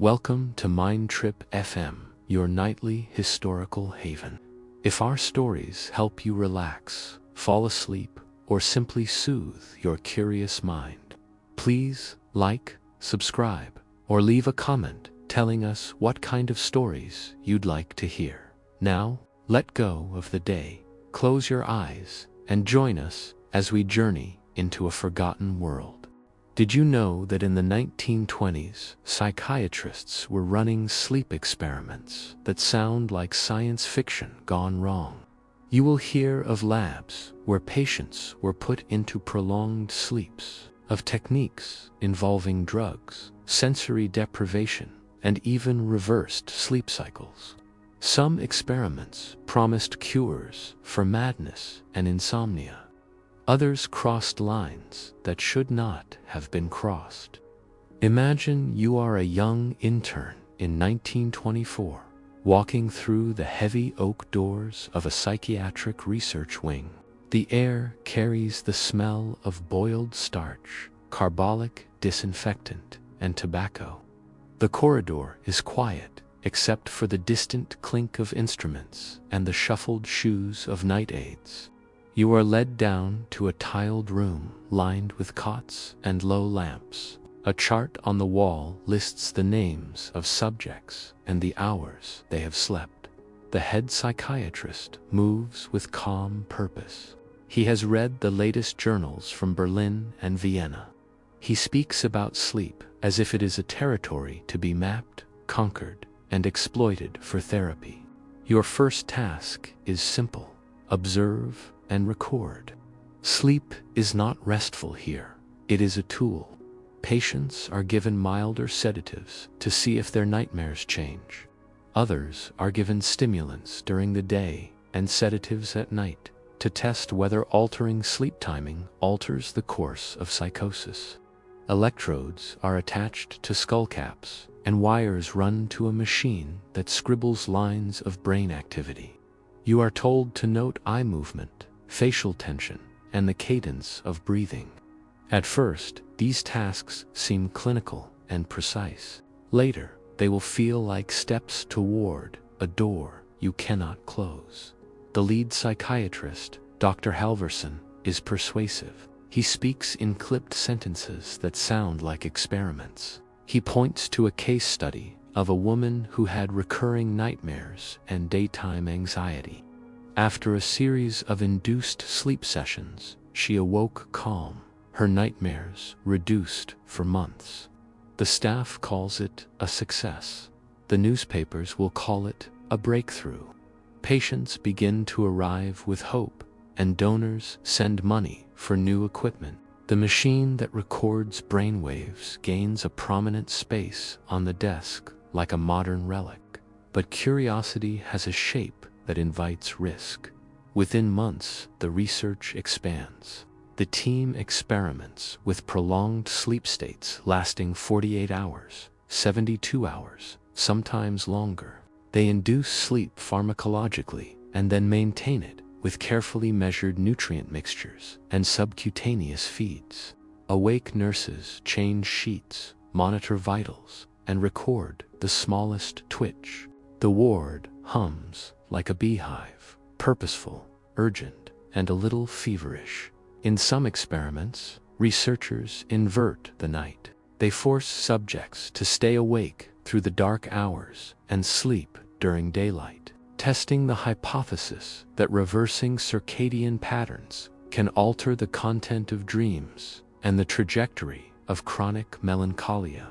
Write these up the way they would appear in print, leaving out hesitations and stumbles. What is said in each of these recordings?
Welcome to Mind Trip FM, your nightly historical haven. If our stories help you relax, fall asleep, or simply soothe your curious mind, please like, subscribe, or leave a comment telling us what kind of stories you'd like to hear. Now, let go of the day, close your eyes, and join us as we journey into a forgotten world. Did you know that in the 1920s, psychiatrists were running sleep experiments that sound like science fiction gone wrong? You will hear of labs where patients were put into prolonged sleeps, of techniques involving drugs, sensory deprivation, and even reversed sleep cycles. Some experiments promised cures for madness and insomnia. Others crossed lines that should not have been crossed. Imagine you are a young intern in 1924, walking through the heavy oak doors of a psychiatric research wing. The air carries the smell of boiled starch, carbolic disinfectant, and tobacco. The corridor is quiet, except for the distant clink of instruments and the shuffled shoes of night aides. You are led down to a tiled room lined with cots and low lamps. A chart on the wall lists the names of subjects and the hours they have slept. The head psychiatrist moves with calm purpose. He has read the latest journals from Berlin and Vienna. He speaks about sleep as if it is a territory to be mapped, conquered, and exploited for therapy. Your first task is simple: observe and record. Sleep is not restful here. It is a tool. Patients are given milder sedatives to see if their nightmares change. Others are given stimulants during the day and sedatives at night to test whether altering sleep timing alters the course of psychosis. Electrodes are attached to skull caps and wires run to a machine that scribbles lines of brain activity. You are told to note eye movement, facial tension, and the cadence of breathing. At first, these tasks seem clinical and precise. Later, they will feel like steps toward a door you cannot close. The lead psychiatrist, Dr. Halverson, is persuasive. He speaks in clipped sentences that sound like experiments. He points to a case study of a woman who had recurring nightmares and daytime anxiety. After a series of induced sleep sessions, she awoke calm, her nightmares reduced for months. The staff calls it a success. The newspapers will call it a breakthrough. Patients begin to arrive with hope, and donors send money for new equipment. The machine that records brainwaves gains a prominent space on the desk like a modern relic. But curiosity has a shape that invites risk. Within months, the research expands. The team experiments with prolonged sleep states lasting 48 hours, 72 hours, sometimes longer. They induce sleep pharmacologically and then maintain it with carefully measured nutrient mixtures and subcutaneous feeds. Awake nurses change sheets, monitor vitals, and record the smallest twitch. The ward hums like a beehive, purposeful, urgent, and a little feverish. In some experiments, researchers invert the night. They force subjects to stay awake through the dark hours and sleep during daylight, testing the hypothesis that reversing circadian patterns can alter the content of dreams and the trajectory of chronic melancholia.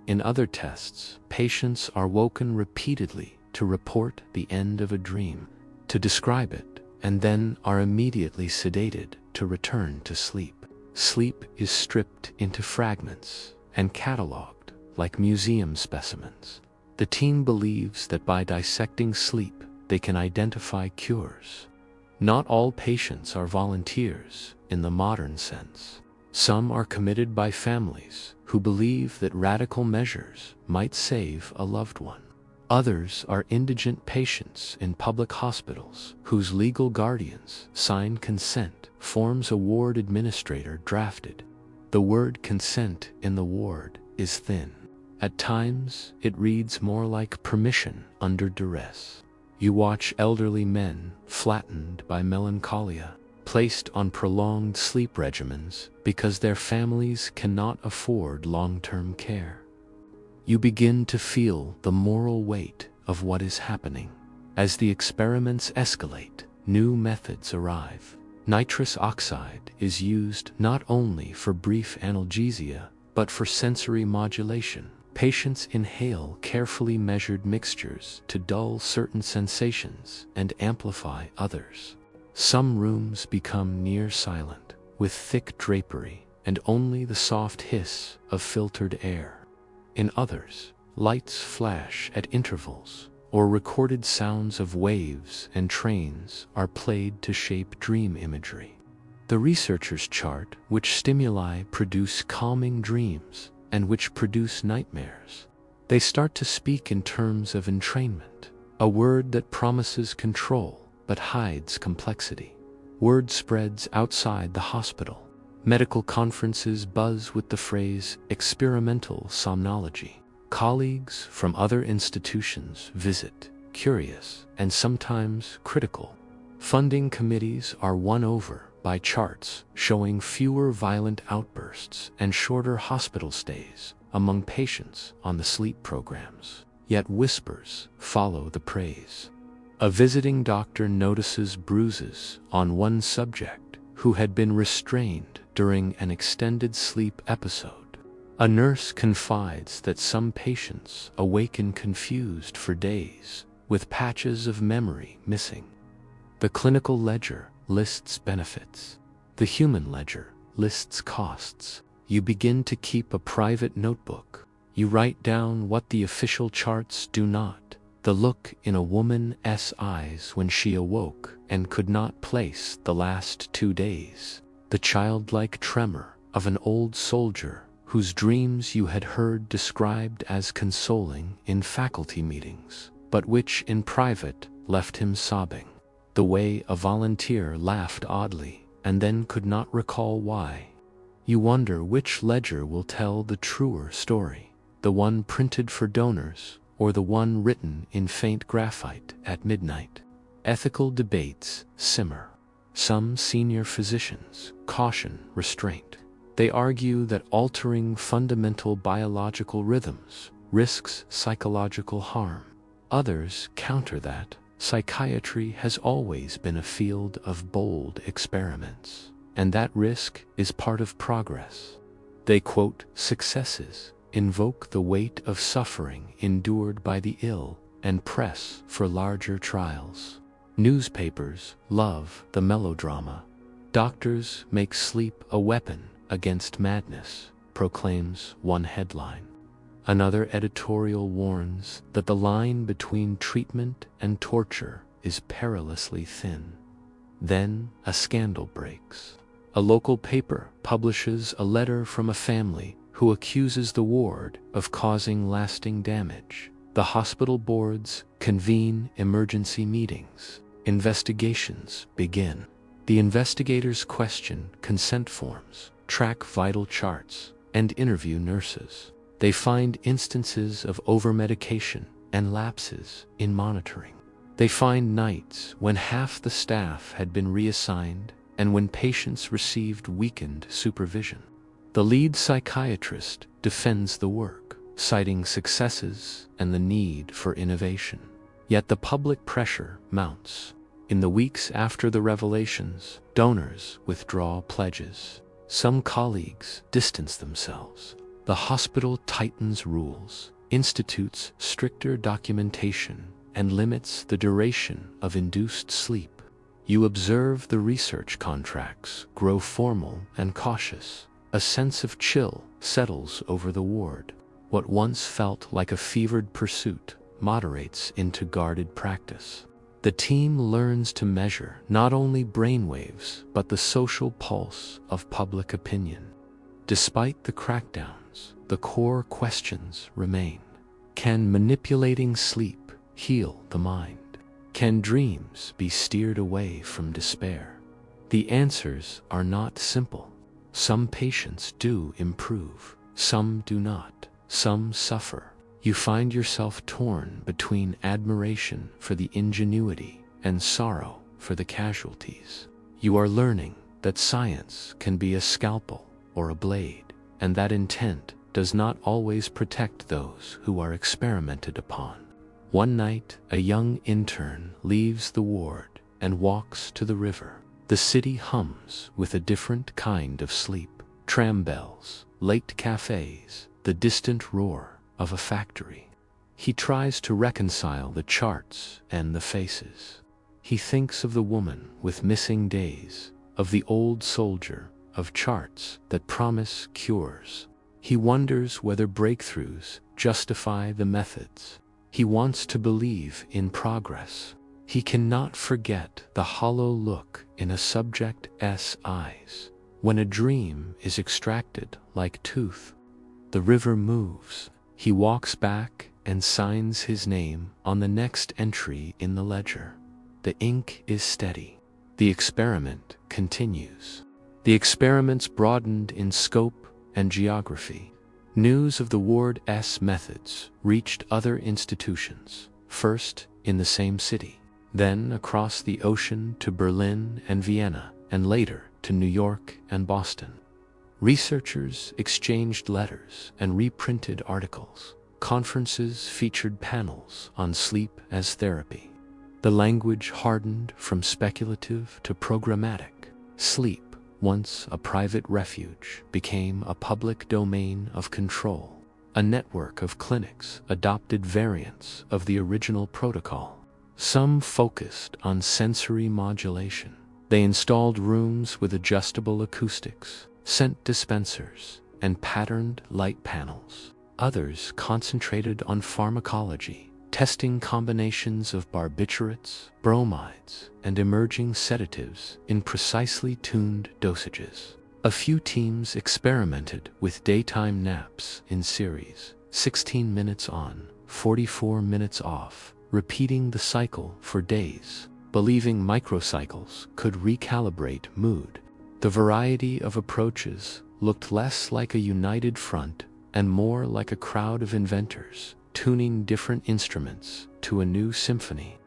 In other tests, patients are woken repeatedly to report the end of a dream, to describe it, and then are immediately sedated to return to sleep. Sleep is stripped into fragments and cataloged like museum specimens. The team believes that by dissecting sleep, they can identify cures. Not all patients are volunteers in the modern sense. Some are committed by families who believe that radical measures might save a loved one. Others are indigent patients in public hospitals whose legal guardians sign consent forms a ward administrator drafted. The word consent in the ward is thin. At times, it reads more like permission under duress. You watch elderly men, flattened by melancholia, placed on prolonged sleep regimens because their families cannot afford long-term care. You begin to feel the moral weight of what is happening. As the experiments escalate, new methods arrive. Nitrous oxide is used not only for brief analgesia, but for sensory modulation. Patients inhale carefully measured mixtures to dull certain sensations and amplify others. Some rooms become near silent, with thick drapery and only the soft hiss of filtered air. In others, lights flash at intervals, or recorded sounds of waves and trains are played to shape dream imagery. The researchers chart which stimuli produce calming dreams and which produce nightmares. They start to speak in terms of entrainment, a word that promises control but hides complexity. Word spreads outside the hospital. Medical conferences buzz with the phrase experimental somnology. Colleagues from other institutions visit, curious and sometimes critical. Funding committees are won over by charts showing fewer violent outbursts and shorter hospital stays among patients on the sleep programs. Yet whispers follow the praise. A visiting doctor notices bruises on one subject who had been restrained during an extended sleep episode. A nurse confides that some patients awaken confused for days, with patches of memory missing. The clinical ledger lists benefits. The human ledger lists costs. You begin to keep a private notebook. You write down what the official charts do not. The look in a woman's eyes when she awoke and could not place the last 2 days. The childlike tremor of an old soldier whose dreams you had heard described as consoling in faculty meetings, but which in private left him sobbing. The way a volunteer laughed oddly and then could not recall why. You wonder which ledger will tell the truer story, the one printed for donors or the one written in faint graphite at midnight. Ethical debates simmer. Some senior physicians caution restraint. They argue that altering fundamental biological rhythms risks psychological harm. Others counter that psychiatry has always been a field of bold experiments, and that risk is part of progress. They quote successes, invoke the weight of suffering endured by the ill, and press for larger trials. Newspapers love the melodrama. Doctors make sleep a weapon against madness, proclaims one headline. Another editorial warns that the line between treatment and torture is perilously thin. Then a scandal breaks. A local paper publishes a letter from a family who accuses the ward of causing lasting damage. The hospital boards convene emergency meetings. Investigations begin. The investigators question consent forms, track vital charts, and interview nurses. They find instances of overmedication and lapses in monitoring. They find nights when half the staff had been reassigned and when patients received weakened supervision. The lead psychiatrist defends the work, citing successes and the need for innovation. Yet the public pressure mounts. In the weeks after the revelations, donors withdraw pledges. Some colleagues distance themselves. The hospital tightens rules, institutes stricter documentation, and limits the duration of induced sleep. You observe the research contracts grow formal and cautious. A sense of chill settles over the ward. What once felt like a fevered pursuit moderates into guarded practice. The team learns to measure not only brainwaves, but the social pulse of public opinion. Despite the crackdowns, the core questions remain. Can manipulating sleep heal the mind? Can dreams be steered away from despair? The answers are not simple. Some patients do improve, some do not. some suffer. You find yourself torn between admiration for the ingenuity and sorrow for the casualties. You are learning that science can be a scalpel or a blade, and that intent does not always protect those who are experimented upon. One night, a young intern leaves the ward and walks to the river. The city hums with a different kind of sleep. Tram bells, late cafes, the distant roar of a factory. He tries to reconcile the charts and the faces. He thinks of the woman with missing days, of the old soldier, of charts that promise cures. He wonders whether breakthroughs justify the methods. He wants to believe in progress. He cannot forget the hollow look in a subject's eyes when a dream is extracted like tooth. The river moves. He walks back and signs his name on the next entry in the ledger. The ink is steady. The experiment continues. The experiments broadened in scope and geography. News of the ward's methods reached other institutions, first in the same city, then across the ocean to Berlin and Vienna, and later to New York and Boston. Researchers exchanged letters and reprinted articles. Conferences featured panels on sleep as therapy. The language hardened from speculative to programmatic. Sleep, once a private refuge, became a public domain of control. A network of clinics adopted variants of the original protocol. Some focused on sensory modulation. They installed rooms with adjustable acoustics, scent dispensers, and patterned light panels. Others concentrated on pharmacology, testing combinations of barbiturates, bromides, and emerging sedatives in precisely tuned dosages. A few teams experimented with daytime naps in series, 16 minutes on, 44 minutes off, repeating the cycle for days, believing microcycles could recalibrate mood. The variety of approaches looked less like a united front and more like a crowd of inventors, tuning different instruments to a new symphony.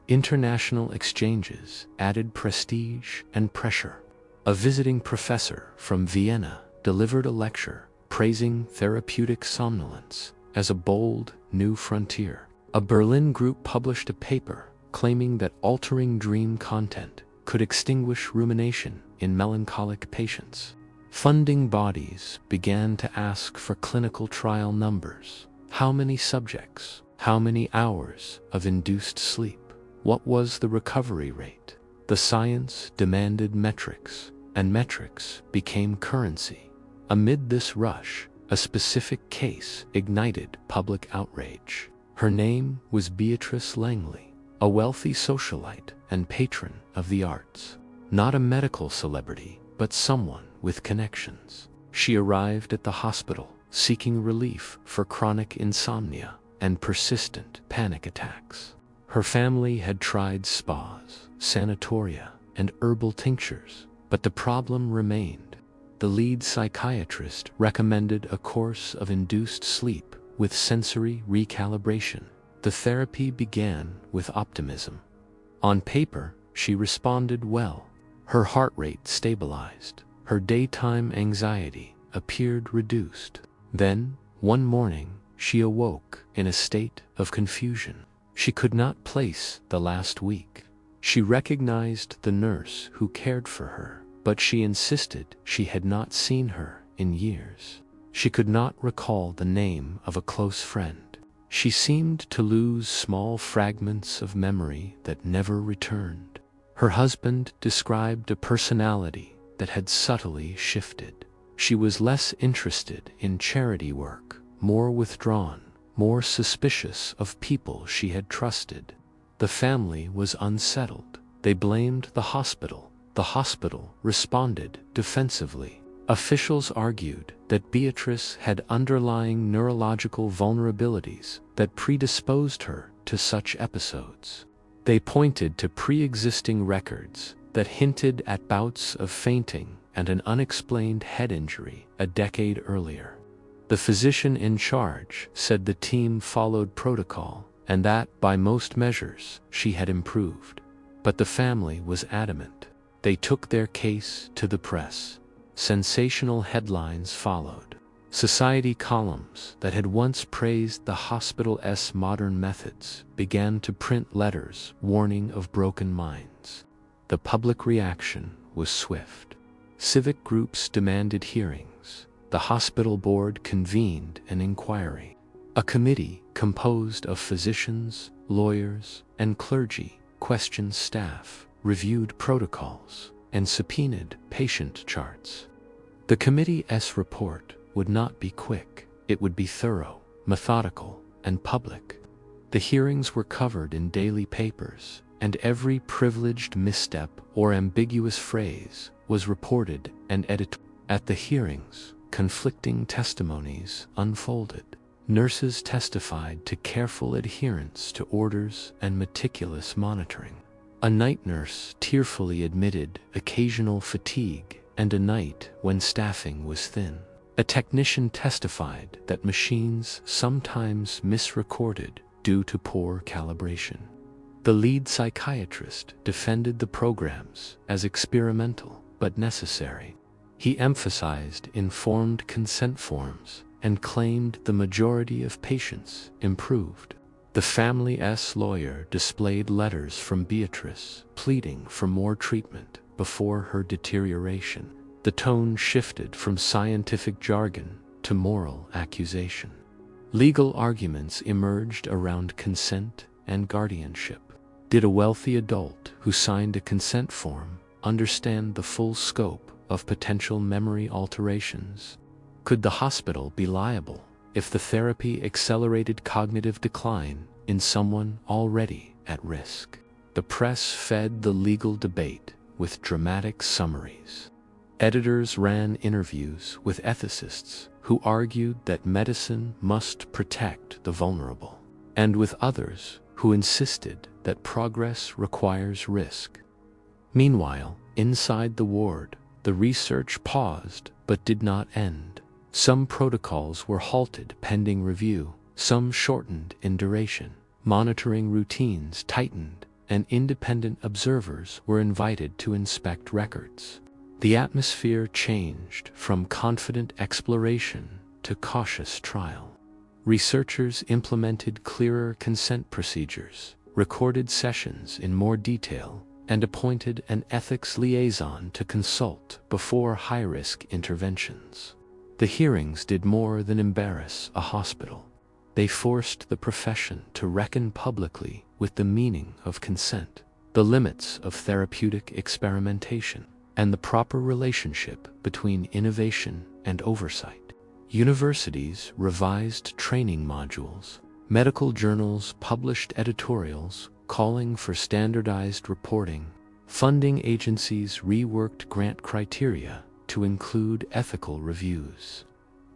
International exchanges added prestige and pressure. A visiting professor from Vienna delivered a lecture praising therapeutic somnolence as a bold new frontier. A Berlin group published a paper claiming that altering dream content could extinguish rumination in melancholic patients. Funding bodies began to ask for clinical trial numbers. How many subjects? How many hours of induced sleep? What was the recovery rate? The science demanded metrics, and metrics became currency. Amid this rush, a specific case ignited public outrage. Her name was Beatrice Langley, a wealthy socialite and patron of the arts. Not a medical celebrity, but someone with connections. She arrived at the hospital seeking relief for chronic insomnia and persistent panic attacks. Her family had tried spas, sanatoria, and herbal tinctures, but the problem remained. The lead psychiatrist recommended a course of induced sleep with sensory recalibration. The therapy began with optimism. On paper, she responded well. Her heart rate stabilized. Her daytime anxiety appeared reduced. Then, one morning, she awoke in a state of confusion. She could not place the last week. She recognized the nurse who cared for her, but she insisted she had not seen her in years. She could not recall the name of a close friend. She seemed to lose small fragments of memory that never returned. Her husband described a personality that had subtly shifted. She was less interested in charity work, more withdrawn, more suspicious of people she had trusted. The family was unsettled. They blamed the hospital. The hospital responded defensively. Officials argued that Beatrice had underlying neurological vulnerabilities that predisposed her to such episodes. They pointed to pre-existing records that hinted at bouts of fainting and an unexplained head injury a decade earlier. The physician in charge said the team followed protocol and that, by most measures, she had improved. But the family was adamant. They took their case to the press. Sensational headlines followed. Society columns that had once praised the hospital's modern methods began to print letters warning of broken minds. The public reaction was swift. Civic groups demanded hearings. The hospital board convened an inquiry. A committee composed of physicians, lawyers, and clergy questioned staff, reviewed protocols, and subpoenaed patient charts. The committee's report would not be quick. It would be thorough, methodical, and public. The hearings were covered in daily papers, and every privileged misstep or ambiguous phrase was reported and edited. At the hearings, conflicting testimonies unfolded. Nurses testified to careful adherence to orders and meticulous monitoring. A night nurse tearfully admitted occasional fatigue and a night when staffing was thin. A technician testified that machines sometimes misrecorded due to poor calibration. The lead psychiatrist defended the programs as experimental but necessary. He emphasized informed consent forms and claimed the majority of patients improved. The family's lawyer displayed letters from Beatrice pleading for more treatment before her deterioration. The tone shifted from scientific jargon to moral accusation. Legal arguments emerged around consent and guardianship. Did a wealthy adult who signed a consent form understand the full scope of potential memory alterations? Could the hospital be liable if the therapy accelerated cognitive decline in someone already at risk? The press fed the legal debate with dramatic summaries. Editors ran interviews with ethicists who argued that medicine must protect the vulnerable, and with others who insisted that progress requires risk. Meanwhile, inside the ward, the research paused but did not end. Some protocols were halted pending review, some shortened in duration. Monitoring routines tightened, and independent observers were invited to inspect records. The atmosphere changed from confident exploration to cautious trial. Researchers implemented clearer consent procedures, recorded sessions in more detail, and appointed an ethics liaison to consult before high-risk interventions. The hearings did more than embarrass a hospital. They forced the profession to reckon publicly with the meaning of consent, the limits of therapeutic experimentation, and the proper relationship between innovation and oversight. Universities revised training modules. Medical journals published editorials calling for standardized reporting. Funding agencies reworked grant criteria to include ethical reviews.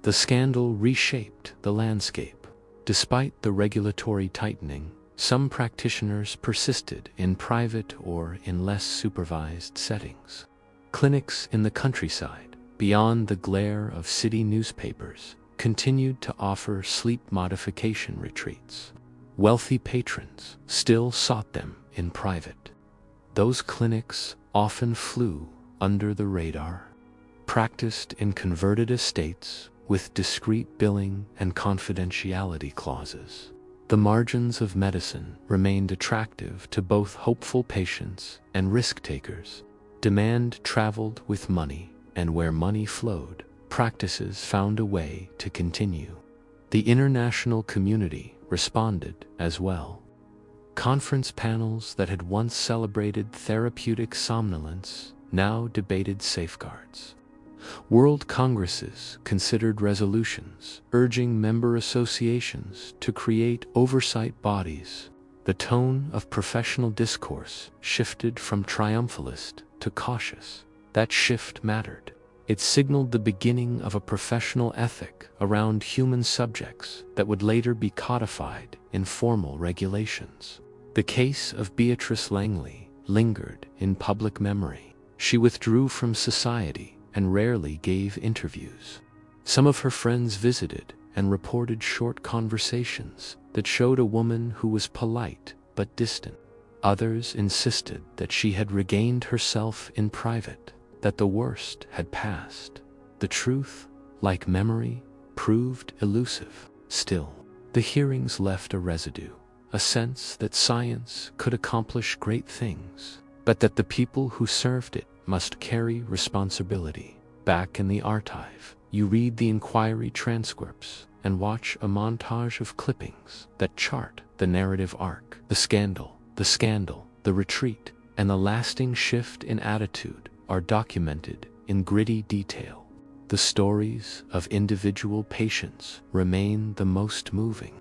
The scandal reshaped the landscape. Despite the regulatory tightening, some practitioners persisted in private or in less supervised settings. Clinics in the countryside, beyond the glare of city newspapers, continued to offer sleep modification retreats. Wealthy patrons still sought them in private. Those clinics often flew under the radar, practiced in converted estates with discreet billing and confidentiality clauses. The margins of medicine remained attractive to both hopeful patients and risk-takers. Demand traveled with money, and where money flowed, practices found a way to continue. The international community responded as well. Conference panels that had once celebrated therapeutic somnolence now debated safeguards. World congresses considered resolutions urging member associations to create oversight bodies. The tone of professional discourse shifted from triumphalist to cautious. That shift mattered. It signaled the beginning of a professional ethic around human subjects that would later be codified in formal regulations. The case of Beatrice Langley lingered in public memory. She withdrew from society and rarely gave interviews. Some of her friends visited and reported short conversations that showed a woman who was polite but distant. Others insisted that she had regained herself in private, that the worst had passed. The truth, like memory, proved elusive. Still, the hearings left a residue, a sense that science could accomplish great things, but that the people who served it must carry responsibility. Back in the archive, you read the inquiry transcripts and watch a montage of clippings that chart the narrative arc. The scandal, the retreat, and the lasting shift in attitude are documented in gritty detail. The stories of individual patients remain the most moving.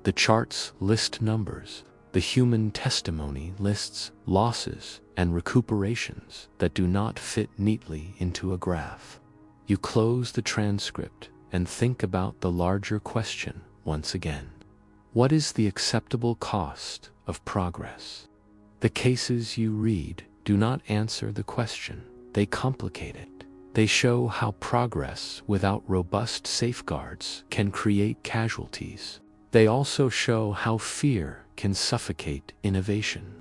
The charts list numbers. The human testimony lists losses and recuperations that do not fit neatly into a graph. You close the transcript and think about the larger question once again. What is the acceptable cost of progress? The cases you read do not answer the question, they complicate it. They show how progress without robust safeguards can create casualties. They also show how fear can suffocate innovation.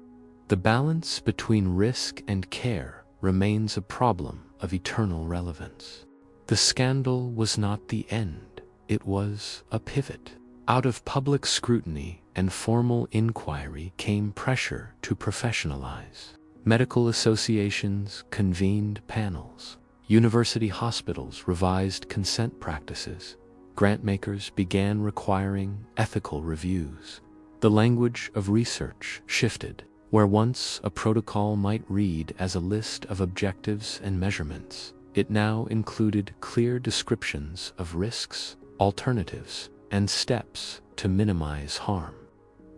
The balance between risk and care remains a problem of eternal relevance. The scandal was not the end, it was a pivot. Out of public scrutiny and formal inquiry came pressure to professionalize. Medical associations convened panels. University hospitals revised consent practices. Grantmakers began requiring ethical reviews. The language of research shifted. Where once a protocol might read as a list of objectives and measurements, it now included clear descriptions of risks, alternatives, and steps to minimize harm.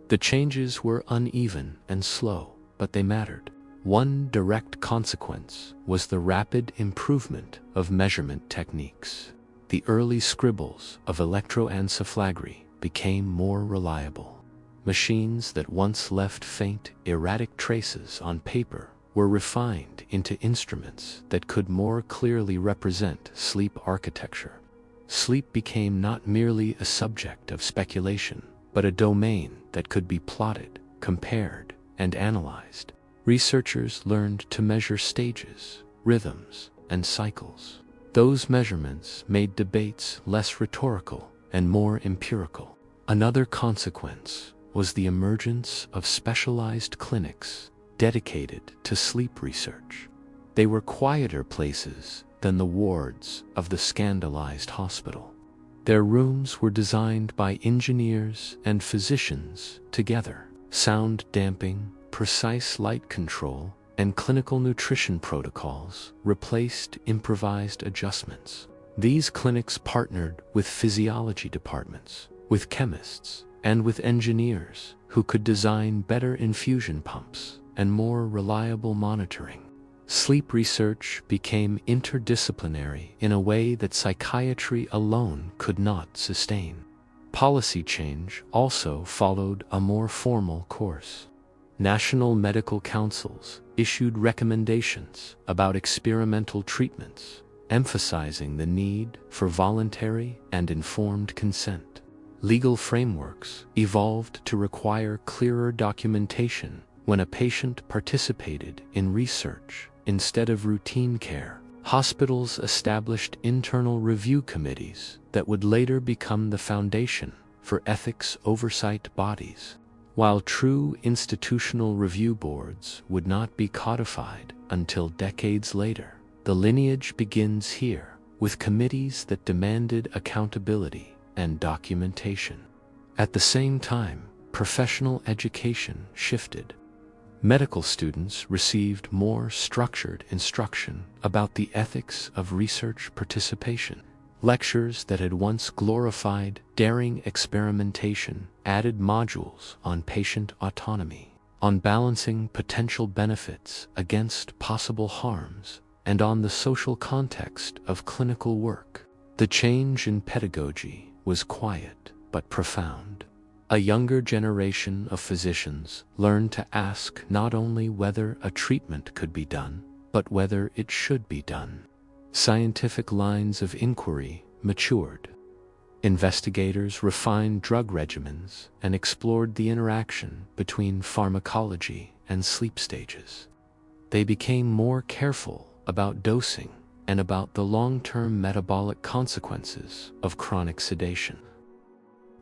The changes were uneven and slow, but they mattered. One direct consequence was the rapid improvement of measurement techniques. The early scribbles of electroencephalography became more reliable. Machines that once left faint, erratic traces on paper were refined into instruments that could more clearly represent sleep architecture. Sleep became not merely a subject of speculation, but a domain that could be plotted, compared, and analyzed. Researchers learned to measure stages, rhythms, and cycles. Those measurements made debates less rhetorical and more empirical. Another consequence was the emergence of specialized clinics dedicated to sleep research. They were quieter places than the wards of the scandalized hospital. Their rooms were designed by engineers and physicians together. Sound damping, precise light control, and clinical nutrition protocols replaced improvised adjustments. These clinics partnered with physiology departments, with chemists, and with engineers who could design better infusion pumps and more reliable monitoring. Sleep research became interdisciplinary in a way that psychiatry alone could not sustain. Policy change also followed a more formal course. National medical councils issued recommendations about experimental treatments, emphasizing the need for voluntary and informed consent. Legal frameworks evolved to require clearer documentation when a patient participated in research instead of routine care. Hospitals established internal review committees that would later become the foundation for ethics oversight bodies. While true institutional review boards would not be codified until decades later, the lineage begins here, with committees that demanded accountability and documentation. At the same time, professional education shifted. Medical students received more structured instruction about the ethics of research participation. Lectures that had once glorified daring experimentation added modules on patient autonomy, on balancing potential benefits against possible harms, and on the social context of clinical work. The change in pedagogy was quiet but profound. A younger generation of physicians learned to ask not only whether a treatment could be done, but whether it should be done. Scientific lines of inquiry matured. Investigators refined drug regimens and explored the interaction between pharmacology and sleep stages. They became more careful about dosing and about the long-term metabolic consequences of chronic sedation.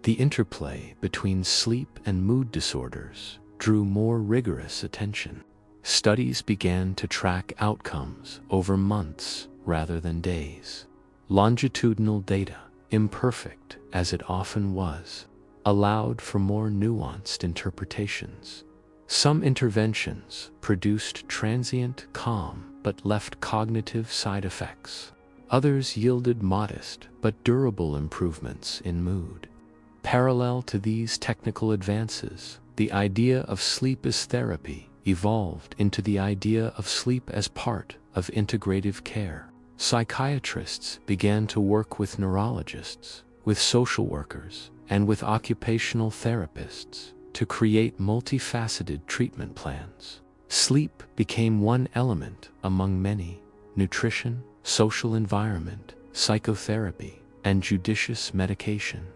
The interplay between sleep and mood disorders drew more rigorous attention. Studies began to track outcomes over months rather than days. Longitudinal data, imperfect as it often was, allowed for more nuanced interpretations. Some interventions produced transient calm but left cognitive side effects. Others yielded modest but durable improvements in mood. Parallel to these technical advances, the idea of sleep as therapy evolved into the idea of sleep as part of integrative care. Psychiatrists began to work with neurologists, with social workers, and with occupational therapists to create multifaceted treatment plans. Sleep became one element among many: nutrition, social environment, psychotherapy, and judicious medication.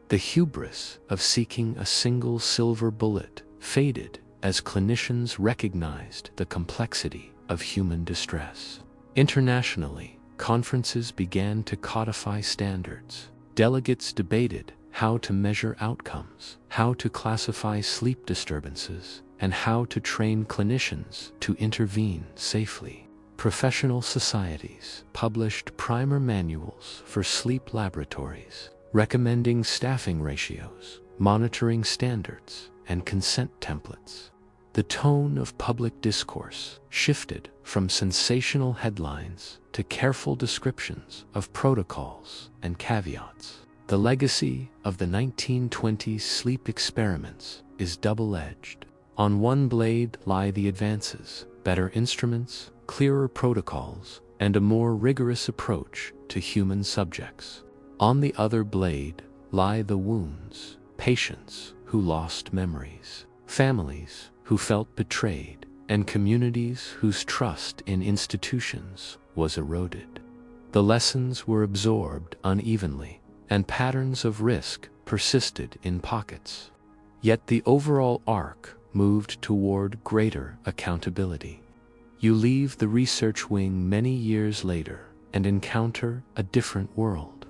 The hubris of seeking a single silver bullet faded as clinicians recognized the complexity of human distress. Internationally, conferences began to codify standards. Delegates debated how to measure outcomes, how to classify sleep disturbances, and how to train clinicians to intervene safely. Professional societies published primer manuals for sleep laboratories, recommending staffing ratios, monitoring standards, and consent templates. The tone of public discourse shifted from sensational headlines to careful descriptions of protocols and caveats. The legacy of the 1920s sleep experiments is double-edged. On one blade lie the advances: better instruments, clearer protocols, and a more rigorous approach to human subjects. On the other blade lie the wounds: patients who lost memories, families who felt betrayed, and communities whose trust in institutions was eroded. The lessons were absorbed unevenly, and patterns of risk persisted in pockets. Yet the overall arc moved toward greater accountability. You leave the research wing many years later and encounter a different world.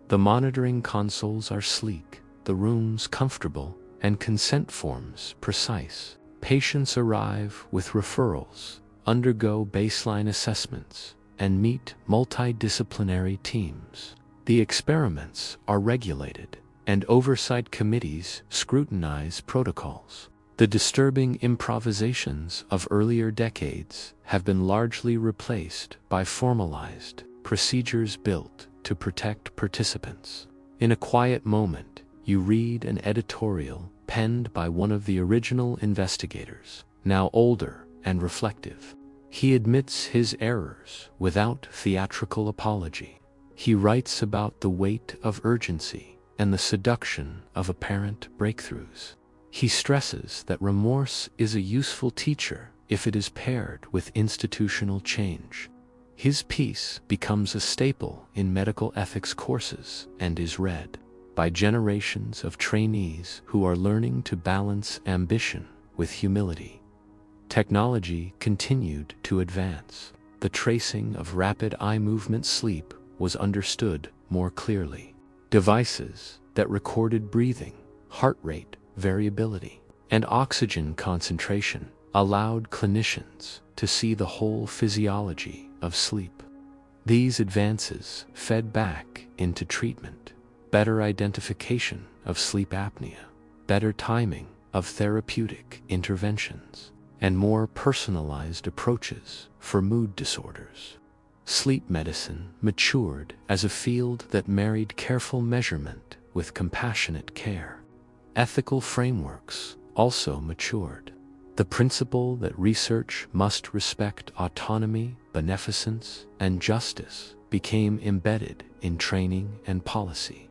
The monitoring consoles are sleek, the rooms comfortable, and consent forms precise. Patients arrive with referrals, undergo baseline assessments, and meet multidisciplinary teams. The experiments are regulated, and oversight committees scrutinize protocols. The disturbing improvisations of earlier decades have been largely replaced by formalized procedures built to protect participants. In a quiet moment, you read an editorial penned by one of the original investigators, now older and reflective. He admits his errors without theatrical apology. He writes about the weight of urgency and the seduction of apparent breakthroughs. He stresses that remorse is a useful teacher if it is paired with institutional change. His piece becomes a staple in medical ethics courses and is read by generations of trainees who are learning to balance ambition with humility. Technology continued to advance. The tracing of rapid eye movement sleep was understood more clearly. Devices that recorded breathing, heart rate variability, and oxygen concentration allowed clinicians to see the whole physiology of sleep. These advances fed back into treatment: better identification of sleep apnea, better timing of therapeutic interventions, and more personalized approaches for mood disorders. Sleep medicine matured as a field that married careful measurement with compassionate care. Ethical frameworks also matured. The principle that research must respect autonomy, beneficence, and justice became embedded in training and policy.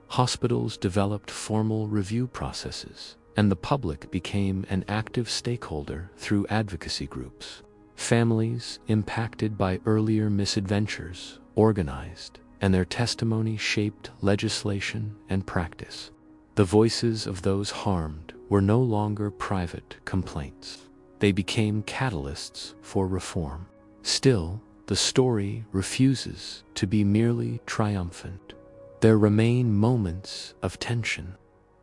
Hospitals developed formal review processes, and the public became an active stakeholder through advocacy groups. Families impacted by earlier misadventures organized and their testimony shaped legislation and practice. The voices of those harmed were no longer private complaints. They became catalysts for reform. Still, the story refuses to be merely triumphant. There remain moments of tension.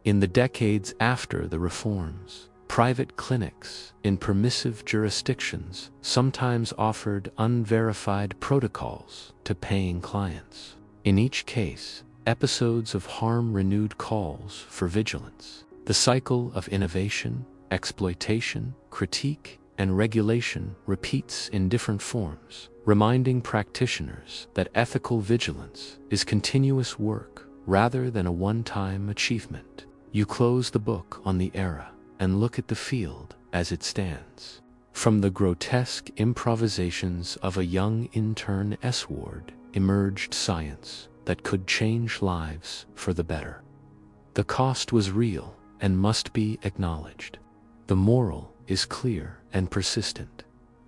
In the decades after the reforms, private clinics in permissive jurisdictions sometimes offered unverified protocols to paying clients. In each case, episodes of harm renewed calls for vigilance. The cycle of innovation, exploitation, critique, and regulation repeats in different forms, reminding practitioners that ethical vigilance is continuous work rather than a one-time achievement. You close the book on the era and look at the field as it stands. From the grotesque improvisations of a young intern S-ward emerged science that could change lives for the better. The cost was real and must be acknowledged. The moral is clear and persistent.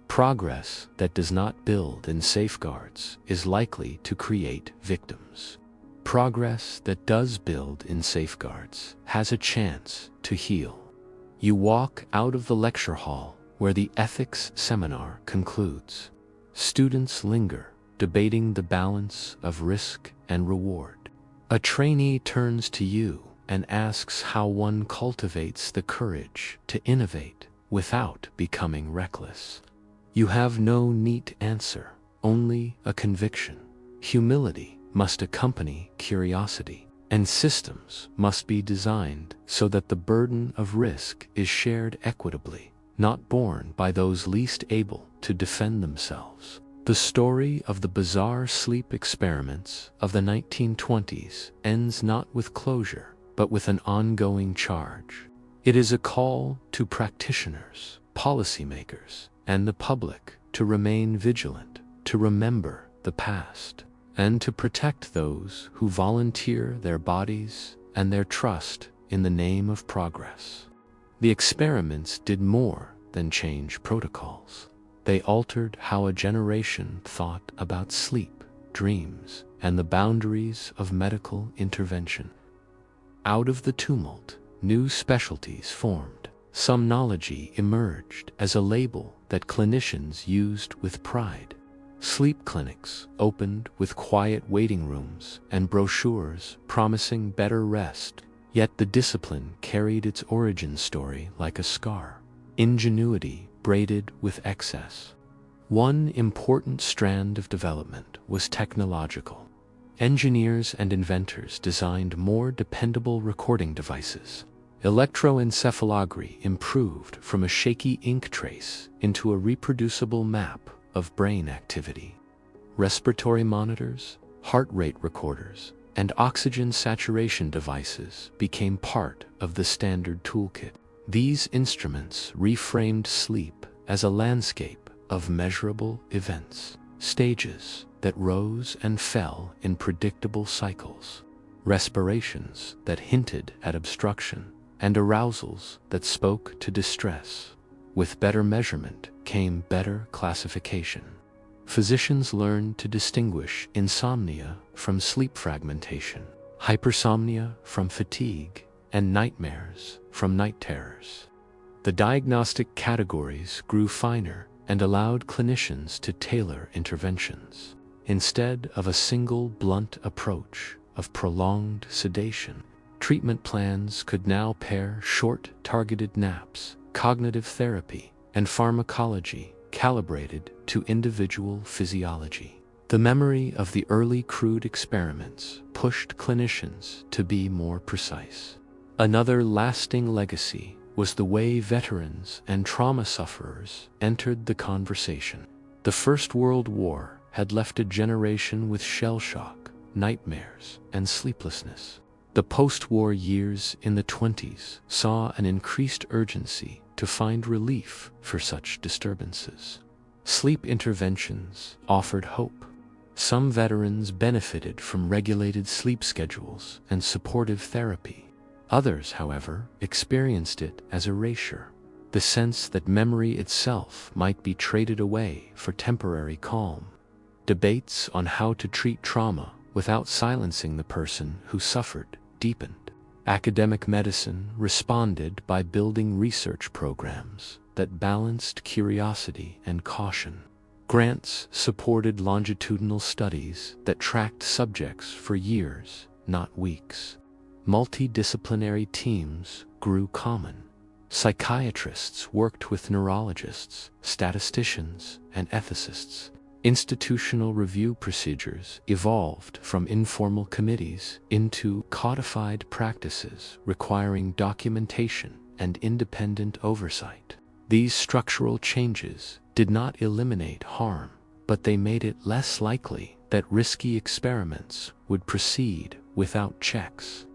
Progress that does not build in safeguards is likely to create victims. Progress that does build in safeguards has a chance to heal. You walk out of the lecture hall where the ethics seminar concludes. Students linger, debating the balance of risk and reward. A trainee turns to you and asks how one cultivates the courage to innovate without becoming reckless. You have no neat answer, only a conviction. Humility must accompany curiosity, and systems must be designed so that the burden of risk is shared equitably, not borne by those least able to defend themselves. The story of the bizarre sleep experiments of the 1920s ends not with closure, but with an ongoing charge. It is a call to practitioners, policymakers, and the public to remain vigilant, to remember the past, and to protect those who volunteer their bodies and their trust in the name of progress. The experiments did more than change protocols. They altered how a generation thought about sleep, dreams, and the boundaries of medical intervention. Out of the tumult, new specialties formed. Somnology emerged as a label that clinicians used with pride. Sleep clinics opened with quiet waiting rooms and brochures promising better rest, yet the discipline carried its origin story like a scar. Ingenuity braided with excess. One important strand of development was technological. Engineers and inventors designed more dependable recording devices. Electroencephalography improved from a shaky ink trace into a reproducible map of brain activity. Respiratory monitors, heart rate recorders, and oxygen saturation devices became part of the standard toolkit. These instruments reframed sleep as a landscape of measurable events, stages that rose and fell in predictable cycles, respirations that hinted at obstruction, and arousals that spoke to distress. With better measurement came better classification. Physicians learned to distinguish insomnia from sleep fragmentation, hypersomnia from fatigue, and nightmares from night terrors. The diagnostic categories grew finer and allowed clinicians to tailor interventions. Instead of a single blunt approach of prolonged sedation, treatment plans could now pair short, targeted naps, cognitive therapy, and pharmacology calibrated to individual physiology. The memory of the early crude experiments pushed clinicians to be more precise. Another lasting legacy was the way veterans and trauma sufferers entered the conversation. The First World War had left a generation with shell shock, nightmares, and sleeplessness. The post-war years in the 20s saw an increased urgency to find relief for such disturbances. Sleep interventions offered hope. Some veterans benefited from regulated sleep schedules and supportive therapy. Others, however, experienced it as erasure, the sense that memory itself might be traded away for temporary calm. Debates on how to treat trauma without silencing the person who suffered, deepened. Academic medicine responded by building research programs that balanced curiosity and caution. Grants supported longitudinal studies that tracked subjects for years, not weeks. Multidisciplinary teams grew common. Psychiatrists worked with neurologists, statisticians, and ethicists. Institutional review procedures evolved from informal committees into codified practices requiring documentation and independent oversight. These structural changes did not eliminate harm, but they made it less likely that risky experiments would proceed without checks.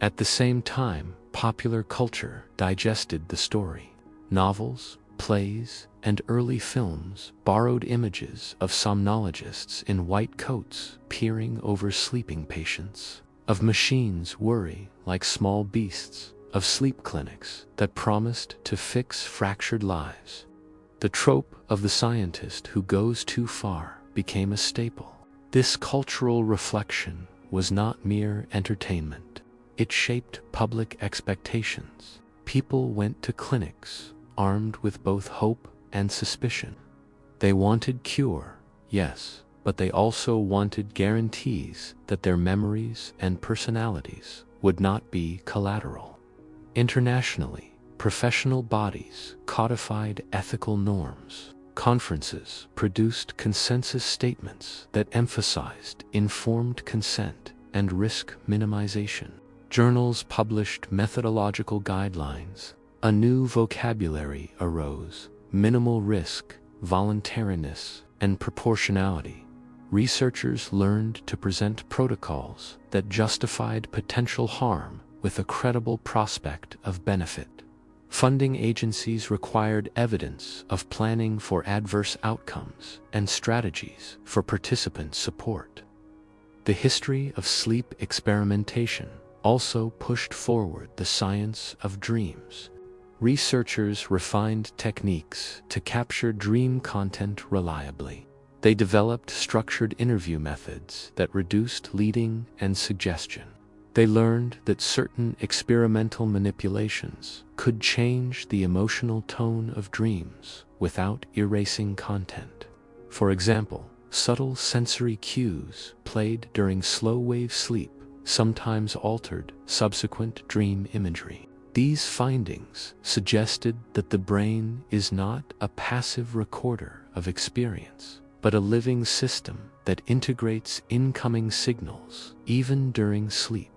At the same time, popular culture digested the story. Novels, plays, and early films borrowed images of somnologists in white coats peering over sleeping patients, of machines worry like small beasts, of sleep clinics that promised to fix fractured lives. The trope of the scientist who goes too far became a staple. This cultural reflection was not mere entertainment. It shaped public expectations. People went to clinics armed with both hope and suspicion. They wanted cure, yes, but they also wanted guarantees that their memories and personalities would not be collateral. Internationally, professional bodies codified ethical norms. Conferences produced consensus statements that emphasized informed consent and risk minimization. Journals published methodological guidelines. A new vocabulary arose: minimal risk, voluntariness, and proportionality. Researchers learned to present protocols that justified potential harm with a credible prospect of benefit. Funding agencies required evidence of planning for adverse outcomes and strategies for participant support. The history of sleep experimentation also pushed forward the science of dreams. Researchers refined techniques to capture dream content reliably. They developed structured interview methods that reduced leading and suggestion. They learned that certain experimental manipulations could change the emotional tone of dreams without erasing content. For example, subtle sensory cues played during slow-wave sleep sometimes altered subsequent dream imagery. These findings suggested that the brain is not a passive recorder of experience, but a living system that integrates incoming signals even during sleep.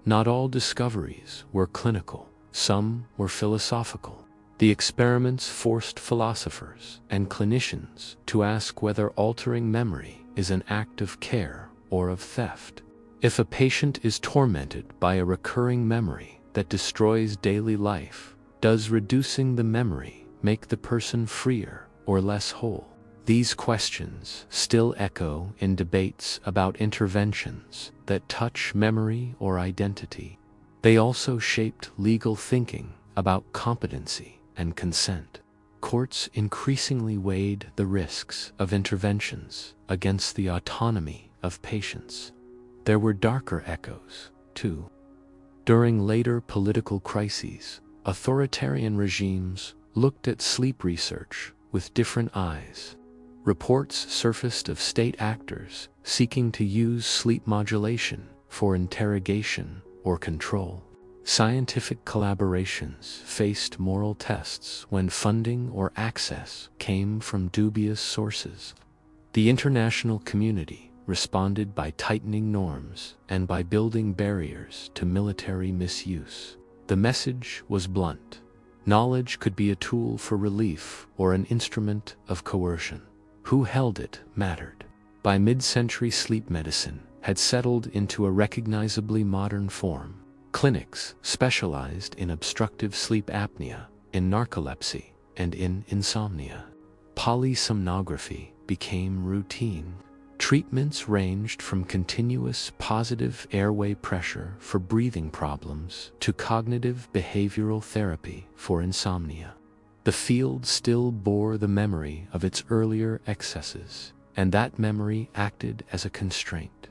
Not all discoveries were clinical. Some were philosophical. The experiments forced philosophers and clinicians to ask whether altering memory is an act of care or of theft. If a patient is tormented by a recurring memory that destroys daily life, does reducing the memory make the person freer or less whole? These questions still echo in debates about interventions that touch memory or identity. They also shaped legal thinking about competency and consent. Courts increasingly weighed the risks of interventions against the autonomy of patients. There were darker echoes, too. During later political crises, authoritarian regimes looked at sleep research with different eyes. Reports surfaced of state actors seeking to use sleep modulation for interrogation or control. Scientific collaborations faced moral tests when funding or access came from dubious sources. The international community responded by tightening norms and by building barriers to military misuse. The message was blunt. Knowledge could be a tool for relief or an instrument of coercion. Who held it mattered. By mid-century, sleep medicine had settled into a recognizably modern form. Clinics specialized in obstructive sleep apnea, in narcolepsy, and in insomnia. Polysomnography became routine. Treatments ranged from continuous positive airway pressure for breathing problems to cognitive behavioral therapy for insomnia. The field still bore the memory of its earlier excesses, and that memory acted as a constraint.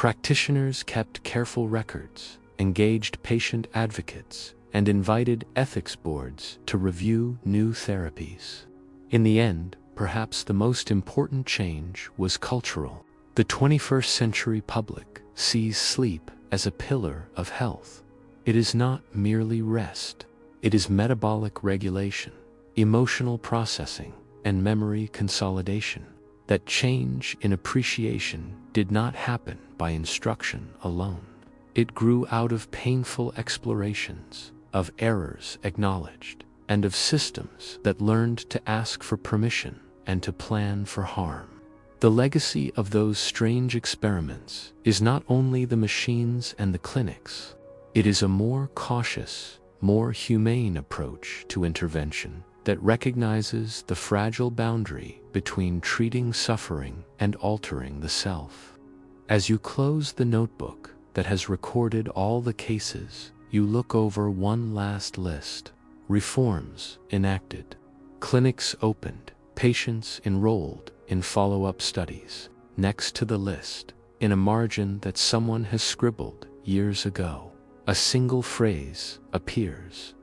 Practitioners kept careful records, engaged patient advocates, and invited ethics boards to review new therapies. In the end, perhaps the most important change was cultural. The 21st century public sees sleep as a pillar of health. It is not merely rest. It is metabolic regulation, emotional processing, and memory consolidation. That change in appreciation did not happen by instruction alone. It grew out of painful explorations, of errors acknowledged, and of systems that learned to ask for permission and to plan for harm. The legacy of those strange experiments is not only the machines and the clinics. It is a more cautious, more humane approach to intervention that recognizes the fragile boundary between treating suffering and altering the self. As you close the notebook that has recorded all the cases, you look over one last list: reforms enacted, clinics opened, patients enrolled in follow-up studies. Next to the list, in a margin that someone has scribbled years ago, a single phrase appears: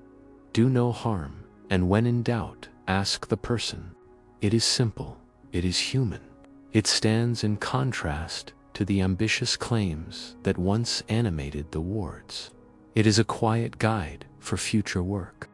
do no harm, and when in doubt, ask the person. It is simple, it is human. It stands in contrast to the ambitious claims that once animated the wards. It is a quiet guide for future work.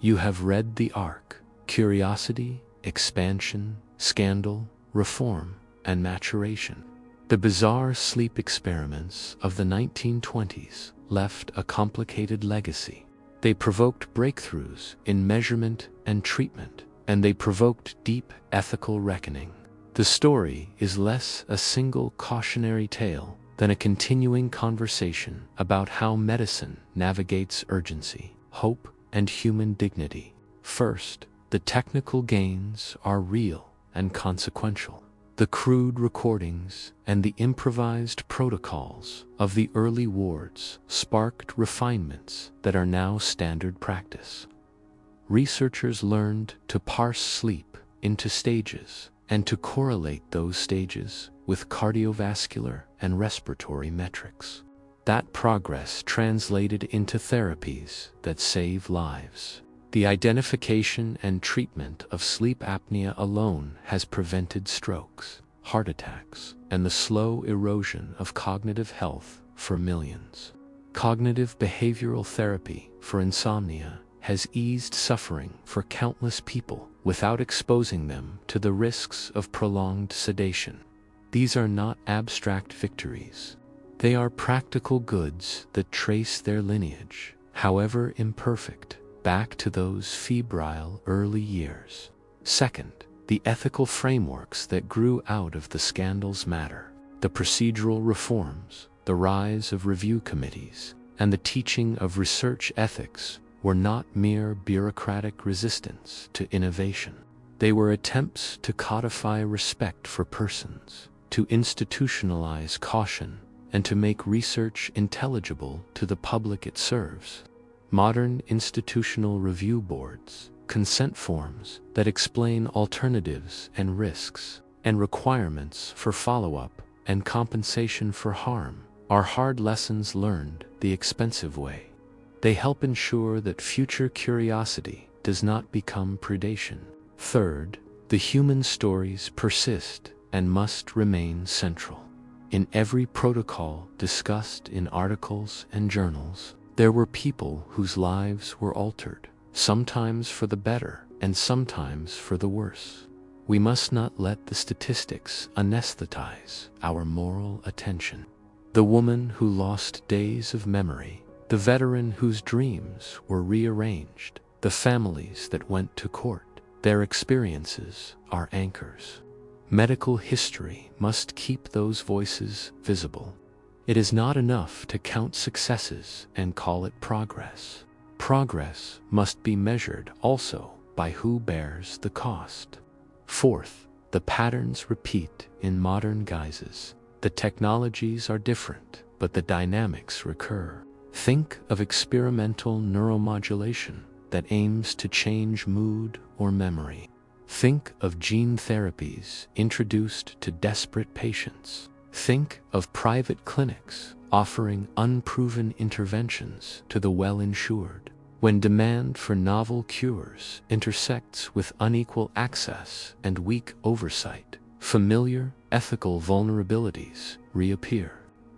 You have read the arc: curiosity, expansion, scandal, reform, and maturation. The bizarre sleep experiments of the 1920s left a complicated legacy. They provoked breakthroughs in measurement and treatment, and they provoked deep ethical reckoning. The story is less a single cautionary tale than a continuing conversation about how medicine navigates urgency, hope, and human dignity. First, the technical gains are real and consequential. The crude recordings and the improvised protocols of the early wards sparked refinements that are now standard practice. Researchers learned to parse sleep into stages and to correlate those stages with cardiovascular and respiratory metrics. That progress translated into therapies that save lives. The identification and treatment of sleep apnea alone has prevented strokes, heart attacks, and the slow erosion of cognitive health for millions. Cognitive behavioral therapy for insomnia has eased suffering for countless people without exposing them to the risks of prolonged sedation. These are not abstract victories. They are practical goods that trace their lineage, however imperfect, back to those febrile early years. Second, the ethical frameworks that grew out of the scandals matter. The procedural reforms, the rise of review committees, and the teaching of research ethics were not mere bureaucratic resistance to innovation. They were attempts to codify respect for persons, to institutionalize caution, and to make research intelligible to the public it serves. Modern institutional review boards, consent forms that explain alternatives and risks, and requirements for follow-up and compensation for harm are hard lessons learned the expensive way. They help ensure that future curiosity does not become predation. Third, the human stories persist and must remain central. In every protocol discussed in articles and journals, there were people whose lives were altered, sometimes for the better and sometimes for the worse. We must not let the statistics anesthetize our moral attention. The woman who lost days of memory, the veteran whose dreams were rearranged, the families that went to court, their experiences are anchors. Medical history must keep those voices visible. It is not enough to count successes and call it progress. Progress must be measured also by who bears the cost. Fourth, the patterns repeat in modern guises. The technologies are different, but the dynamics recur. Think of experimental neuromodulation that aims to change mood or memory. Think of gene therapies introduced to desperate patients. Think of private clinics offering unproven interventions to the well-insured. When demand for novel cures intersects with unequal access and weak oversight, familiar ethical vulnerabilities reappear.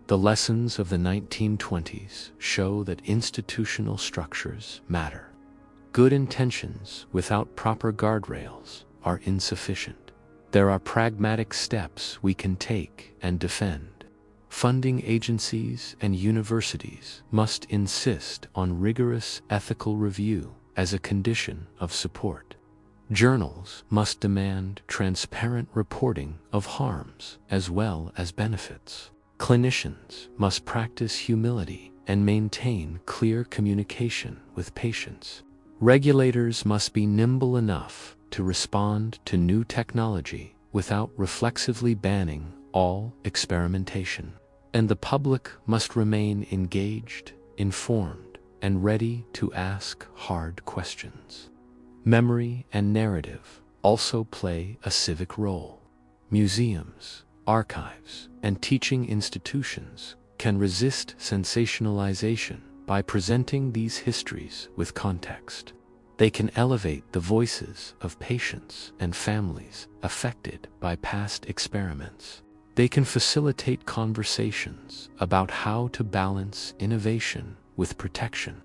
The lessons of the 1920s show that institutional structures matter. Good intentions without proper guardrails are insufficient. There are pragmatic steps we can take and defend. Funding agencies and universities must insist on rigorous ethical review as a condition of support. Journals must demand transparent reporting of harms as well as benefits. Clinicians must practice humility and maintain clear communication with patients. Regulators must be nimble enough to respond to new technology without reflexively banning all experimentation. And the public must remain engaged, informed, and ready to ask hard questions. Memory and narrative also play a civic role. Museums, archives, and teaching institutions can resist sensationalization by presenting these histories with context. They can elevate the voices of patients and families affected by past experiments. They can facilitate conversations about how to balance innovation with protection.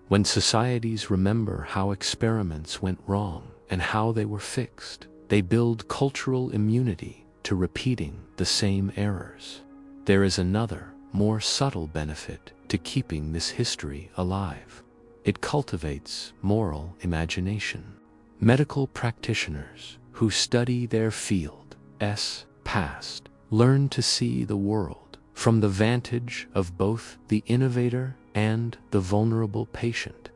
When societies remember how experiments went wrong and how they were fixed, they build cultural immunity to repeating the same errors. There is another, more subtle benefit to keeping this history alive. It cultivates moral imagination. Medical practitioners who study their field's past learn to see the world from the vantage of both the innovator and the vulnerable patient.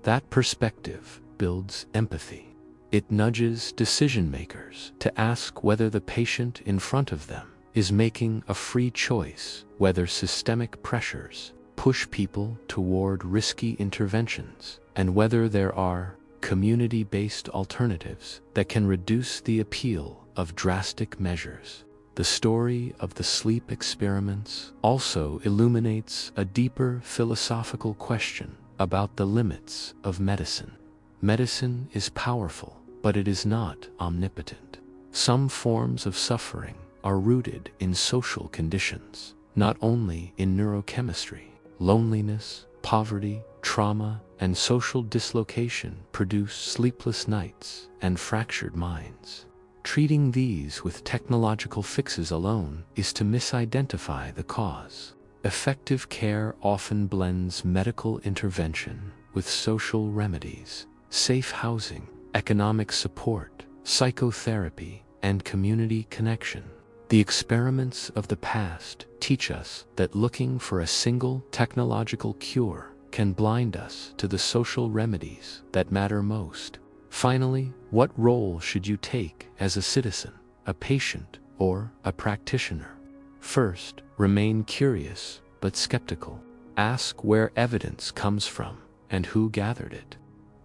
That perspective builds empathy. It nudges decision-makers to ask whether the patient in front of them is making a free choice, whether systemic pressures push people toward risky interventions, and whether there are community-based alternatives that can reduce the appeal of drastic measures. The story of the sleep experiments also illuminates a deeper philosophical question about the limits of medicine. Medicine is powerful, but it is not omnipotent. Some forms of suffering are rooted in social conditions, not only in neurochemistry. Loneliness, poverty, trauma, and social dislocation produce sleepless nights and fractured minds. Treating these with technological fixes alone is to misidentify the cause. Effective care often blends medical intervention with social remedies, safe housing, economic support, psychotherapy, and community connection. The experiments of the past teach us that looking for a single technological cure can blind us to the social remedies that matter most. Finally, what role should you take as a citizen, a patient, or a practitioner? First, remain curious but skeptical. Ask where evidence comes from and who gathered it.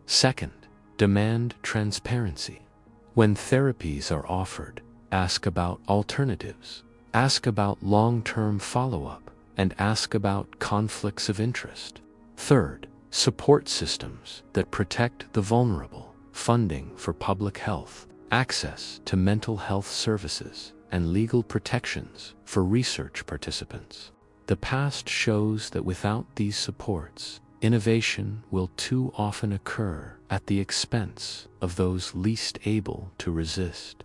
Second, demand transparency. When therapies are offered, ask about alternatives, ask about long-term follow-up, and ask about conflicts of interest. Third, support systems that protect the vulnerable, funding for public health, access to mental health services, and legal protections for research participants. The past shows that without these supports, innovation will too often occur at the expense of those least able to resist.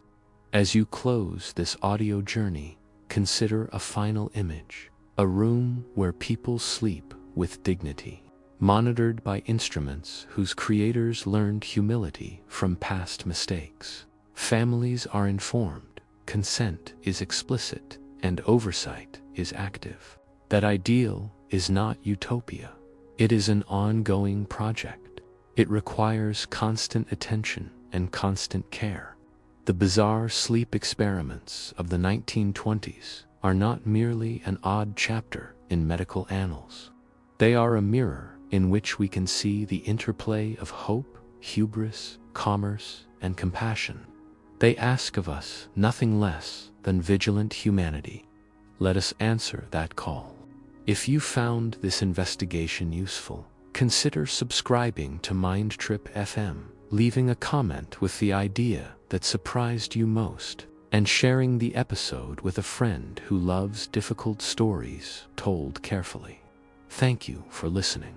As you close this audio journey, consider a final image, a room where people sleep with dignity, monitored by instruments whose creators learned humility from past mistakes. Families are informed, consent is explicit, and oversight is active. That ideal is not utopia. It is an ongoing project. It requires constant attention and constant care. The bizarre sleep experiments of the 1920s are not merely an odd chapter in medical annals. They are a mirror in which we can see the interplay of hope, hubris, commerce, and compassion. They ask of us nothing less than vigilant humanity. Let us answer that call. If you found this investigation useful, consider subscribing to Mind Trip FM, leaving a comment with the idea that surprised you most, and sharing the episode with a friend who loves difficult stories told carefully. Thank you for listening.